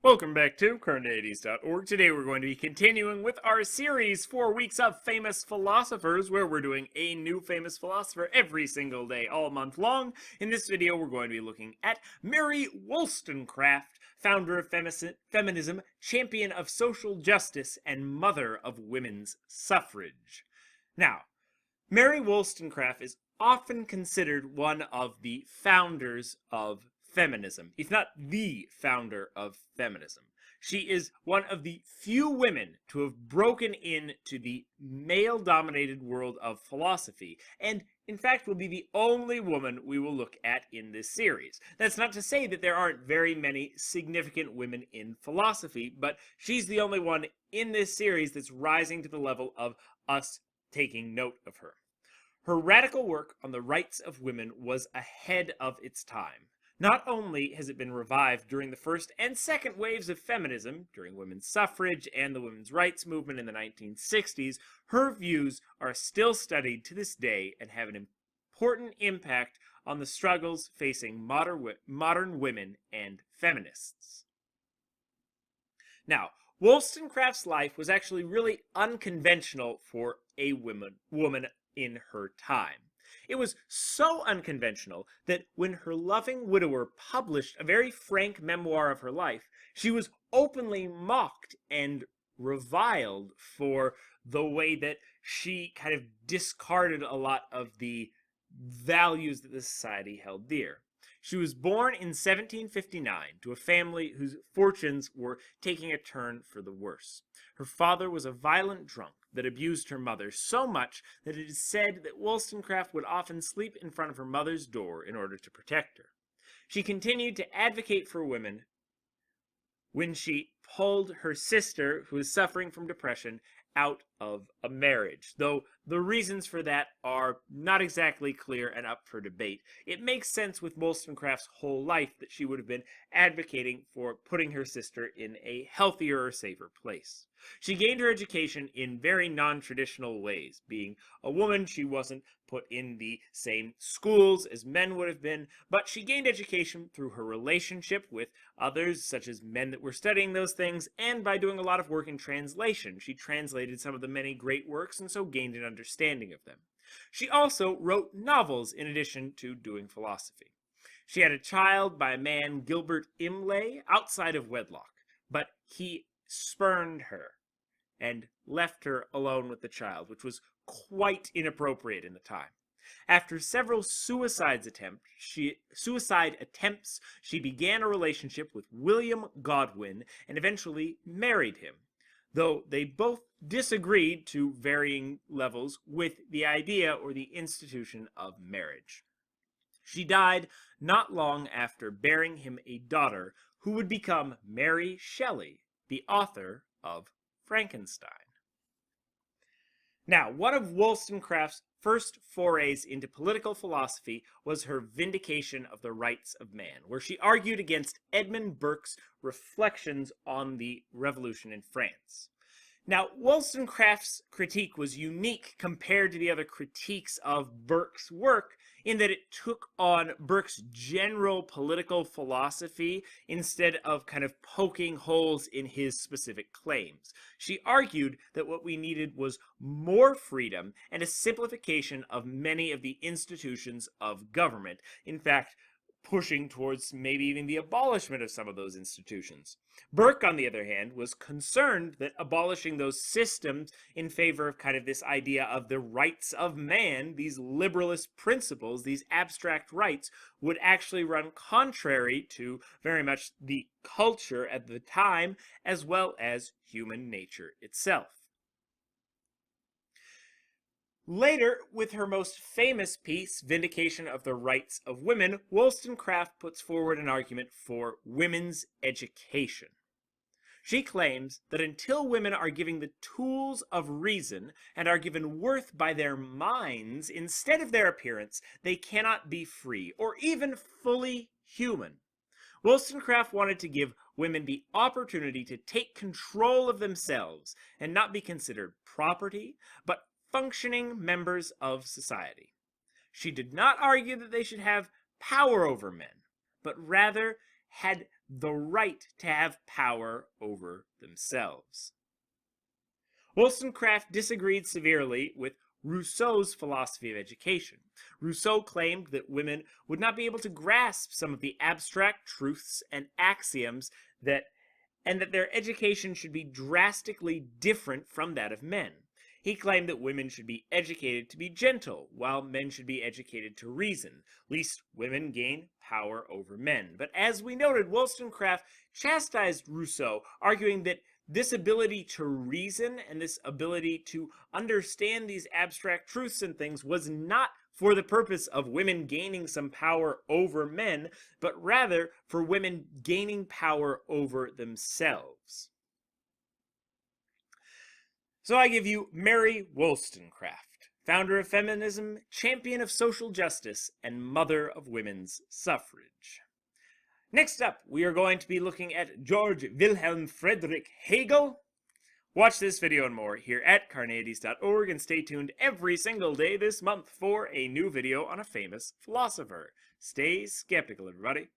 Welcome back to Carneades.org. Today we're going to be continuing with our series, 4 weeks of famous philosophers, where we're doing a new famous philosopher every single day, all month long. In this video, we're going to be looking at Mary Wollstonecraft, founder of feminism, champion of social justice, and mother of women's suffrage. Now, Mary Wollstonecraft is often considered one of the founders of feminism, if not the founder of feminism. She is one of the few women to have broken into the male-dominated world of philosophy, and in fact will be the only woman we will look at in this series. That's not to say that there aren't very many significant women in philosophy, but she's the only one in this series that's rising to the level of us taking note of her. Her radical work on the rights of women was ahead of its time. Not only has it been revived during the first and second waves of feminism, during women's suffrage and the women's rights movement in the 1960s, her views are still studied to this day and have an important impact on the struggles facing modern women and feminists. Now, Wollstonecraft's life was actually really unconventional for a woman in her time. It was so unconventional that when her loving widower published a very frank memoir of her life, she was openly mocked and reviled for the way that she kind of discarded a lot of the values that the society held dear. She was born in 1759 to a family whose fortunes were taking a turn for the worse. Her father was a violent drunk that abused her mother so much that it is said that Wollstonecraft would often sleep in front of her mother's door in order to protect her. She continued to advocate for women when she pulled her sister, who was suffering from depression, out of a marriage, though the reasons for that are not exactly clear and up for debate. It makes sense with Wollstonecraft's whole life that she would have been advocating for putting her sister in a healthier or safer place. She gained her education in very non-traditional ways. Being a woman, she wasn't put in the same schools as men would have been, but she gained education through her relationship with others, such as men that were studying those things, and by doing a lot of work in translation. She translated some of the many great works and so gained an understanding of them. She also wrote novels in addition to doing philosophy. She had a child by a man, Gilbert Imlay, outside of wedlock, but he spurned her and left her alone with the child, which was quite inappropriate in the time. After several suicide attempts, she began a relationship with William Godwin and eventually married him, though they both disagreed to varying levels with the idea or the institution of marriage. She died not long after bearing him a daughter who would become Mary Shelley, the author of Frankenstein. Now, one of Wollstonecraft's first forays into political philosophy was her Vindication of the Rights of Man, where she argued against Edmund Burke's reflections on the Revolution in France. Now, Wollstonecraft's critique was unique compared to the other critiques of Burke's work in that it took on Burke's general political philosophy instead of kind of poking holes in his specific claims. She argued that what we needed was more freedom and a simplification of many of the institutions of government. In fact, pushing towards maybe even the abolishment of some of those institutions. Burke, on the other hand, was concerned that abolishing those systems in favor of kind of this idea of the rights of man, these liberalist principles, these abstract rights, would actually run contrary to very much the culture at the time, as well as human nature itself. Later, with her most famous piece, Vindication of the Rights of Women, Wollstonecraft puts forward an argument for women's education. She claims that until women are given the tools of reason and are given worth by their minds instead of their appearance, they cannot be free or even fully human. Wollstonecraft wanted to give women the opportunity to take control of themselves and not be considered property, but functioning members of society. She did not argue that they should have power over men, but rather had the right to have power over themselves. Wollstonecraft disagreed severely with Rousseau's philosophy of education. Rousseau claimed that women would not be able to grasp some of the abstract truths and axioms and that their education should be drastically different from that of men. He claimed that women should be educated to be gentle, while men should be educated to reason, lest women gain power over men. But as we noted, Wollstonecraft chastised Rousseau, arguing that this ability to reason and this ability to understand these abstract truths and things was not for the purpose of women gaining some power over men, but rather for women gaining power over themselves. So I give you Mary Wollstonecraft, founder of feminism, champion of social justice, and mother of women's suffrage. Next up, we are going to be looking at George Wilhelm Friedrich Hegel. Watch this video and more here at Carneades.org, and stay tuned every single day this month for a new video on a famous philosopher. Stay skeptical, everybody.